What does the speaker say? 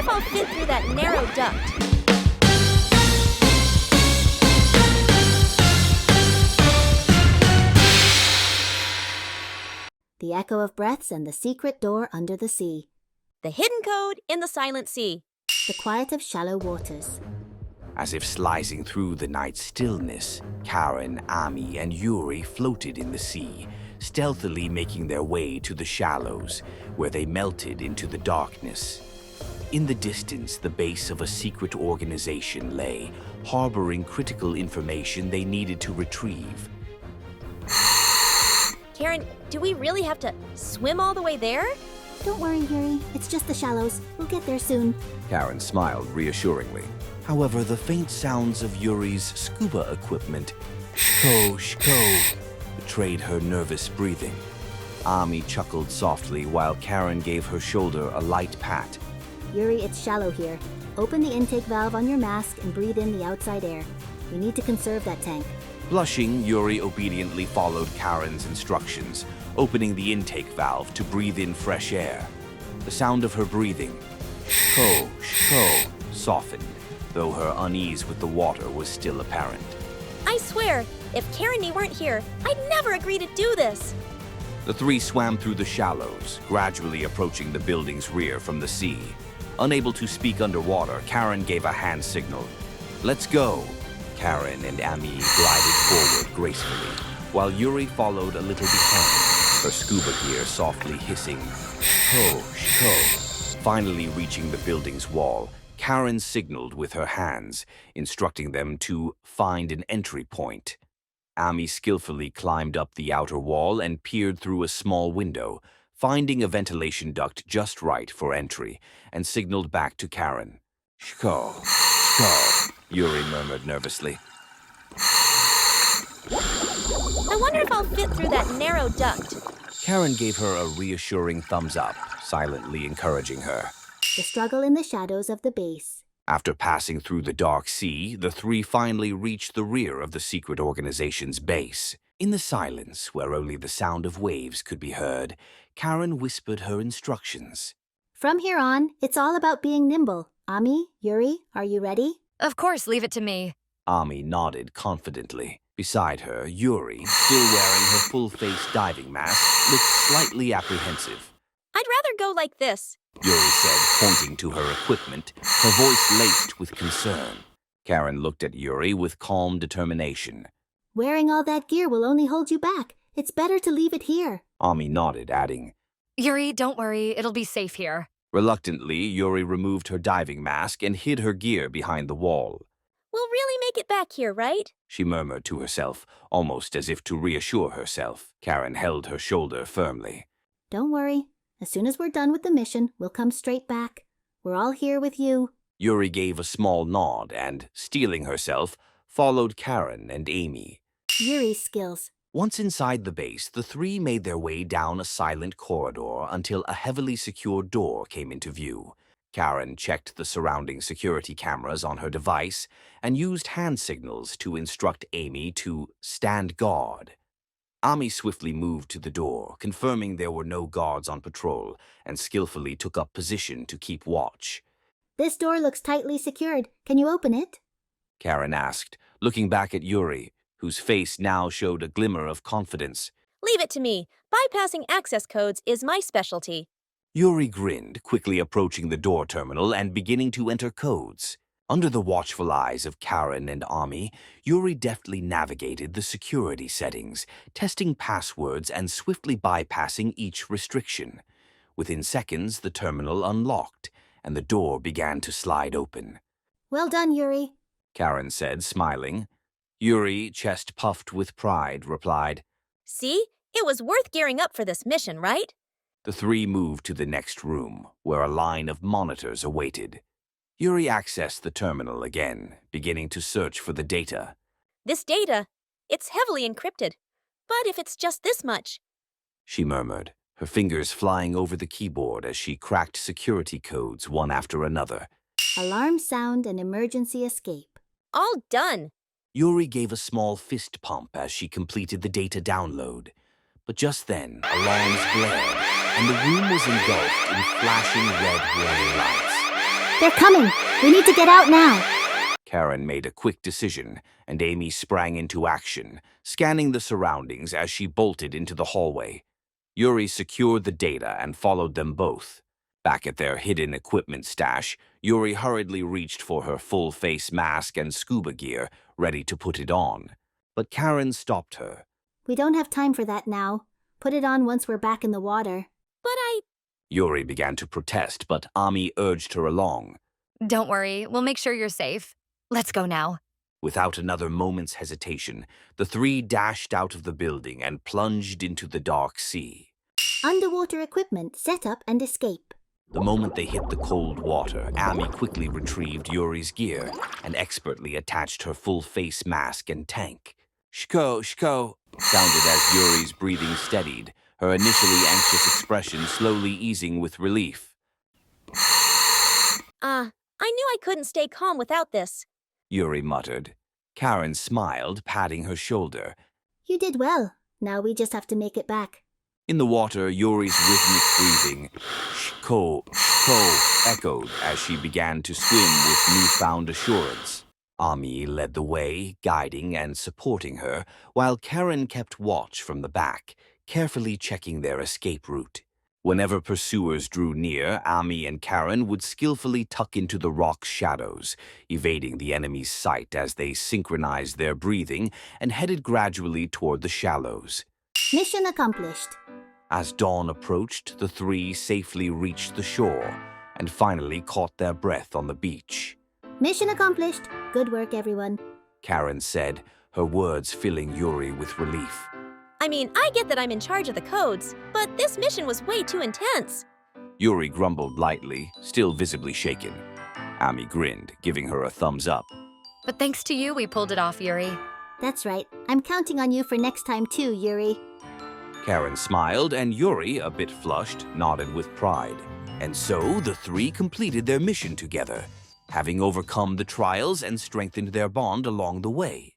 if I'll fit through that narrow duct. The echo of breaths and the secret door under the sea. The hidden code in the silent sea. The quiet of shallow waters. As if slicing through the night's stillness, Karen, Ami, and Yuri floated in the sea, stealthily making their way to the shallows, where they melted into the darkness. In the distance, the base of a secret organization lay, harboring critical information they needed to retrieve. Karen, do we really have to swim all the way there? Don't worry, Yuri. It's just the shallows. We'll get there soon. Karen smiled reassuringly. However, the faint sounds of Yuri's scuba equipment, shko, betrayed her nervous breathing. Ami chuckled softly while Karen gave her shoulder a light pat. Yuri, it's shallow here. Open the intake valve on your mask and breathe in the outside air. We need to conserve that tank. Blushing, Yuri obediently followed Karen's instructions, opening the intake valve to breathe in fresh air. The sound of her breathing, shko, softened, though her unease with the water was still apparent. I swear, if Karen and me weren't here, I'd never agree to do this. The three swam through the shallows, gradually approaching the building's rear from the sea. Unable to speak underwater, Karen gave a hand signal. "Let's go." Karen and Ami glided forward gracefully, while Yuri followed a little behind, her scuba gear softly hissing, shko. Finally reaching the building's wall, Karen signaled with her hands, instructing them to find an entry point. Ami skillfully climbed up the outer wall and peered through a small window, finding a ventilation duct just right for entry, and signaled back to Karen. Shko, Yuri murmured nervously. I wonder if I'll fit through that narrow duct. Karen gave her a reassuring thumbs up, silently encouraging her. The struggle in the shadows of the base. After passing through the dark sea, the three finally reached the rear of the secret organization's base. In the silence, where only the sound of waves could be heard, Karen whispered her instructions. From here on, it's all about being nimble. Ami, Yuri, are you ready? Of course, leave it to me. Ami nodded confidently. Beside her, Yuri, still wearing her full-face diving mask, looked slightly apprehensive. I'd rather go like this, Yuri said, pointing to her equipment, her voice laced with concern. Karen looked at Yuri with calm determination. Wearing all that gear will only hold you back. It's better to leave it here. Ami nodded, adding, Yuri, don't worry, it'll be safe here. Reluctantly, Yuri removed her diving mask and hid her gear behind the wall. We'll really make it back here, right? She murmured to herself, almost as if to reassure herself. Karen held her shoulder firmly. Don't worry. As soon as we're done with the mission, we'll come straight back. We're all here with you. Yuri gave a small nod and, steeling herself, followed Karen and Amy. Yuri's skills. Once inside the base, the three made their way down a silent corridor until a heavily secured door came into view. Karen checked the surrounding security cameras on her device and used hand signals to instruct Amy to stand guard. Ami swiftly moved to the door, confirming there were no guards on patrol, and skillfully took up position to keep watch. This door looks tightly secured. Can you open it? Karen asked, looking back at Yuri, whose face now showed a glimmer of confidence. Leave it to me. Bypassing access codes is my specialty. Yuri grinned, quickly approaching the door terminal and beginning to enter codes. Under the watchful eyes of Karen and Ami, Yuri deftly navigated the security settings, testing passwords and swiftly bypassing each restriction. Within seconds, the terminal unlocked, and the door began to slide open. Well done, Yuri. Karen said, smiling. Yuri, chest puffed with pride, replied, See? It was worth gearing up for this mission, right? The three moved to the next room, where a line of monitors awaited. Yuri accessed the terminal again, beginning to search for the data. This data, it's heavily encrypted. But if it's just this much, She murmured, her fingers flying over the keyboard as she cracked security codes one after another. Alarm sound and emergency escape. all done. Yuri gave a small fist pump as she completed the data download. But just then, alarms blared, and the room was engulfed in flashing red warning lights. They're coming! We need to get out now! Karen made a quick decision, and Amy sprang into action, scanning the surroundings as she bolted into the hallway. Yuri secured the data and followed them both. Back at their hidden equipment stash, Yuri hurriedly reached for her full-face mask and scuba gear, ready to put it on. But Karen stopped her. We don't have time for that now. Put it on once we're back in the water. Yuri began to protest, but Ami urged her along. Don't worry, we'll make sure you're safe. Let's go now. Without another moment's hesitation, the three dashed out of the building and plunged into the dark sea. Underwater equipment, set up and escape. The moment they hit the cold water, Ami quickly retrieved Yuri's gear and expertly attached her full-face mask and tank. Shko, shko, sounded as Yuri's breathing steadied, her initially anxious expression slowly easing with relief. I knew I couldn't stay calm without this. Yuri muttered. Karen smiled, patting her shoulder. You did well. Now we just have to make it back. In the water, Yuri's rhythmic breathing, shko, shko, echoed as she began to swim with newfound assurance. Ami led the way, guiding and supporting her, while Karen kept watch from the back, carefully checking their escape route. Whenever pursuers drew near, Ami and Karen would skillfully tuck into the rock's shadows, evading the enemy's sight as they synchronized their breathing and headed gradually toward the shallows. Mission accomplished. As dawn approached, the three safely reached the shore and finally caught their breath on the beach. Mission accomplished. Good work, everyone. Karen said, her words filling Yuri with relief. I mean, I get that I'm in charge of the codes, but this mission was way too intense. Yuri grumbled lightly, still visibly shaken. Ami grinned, giving her a thumbs up. But thanks to you, we pulled it off, Yuri. That's right. I'm counting on you for next time too, Yuri. Karen smiled, and Yuri, a bit flushed, nodded with pride. And so the three completed their mission together, having overcome the trials and strengthened their bond along the way.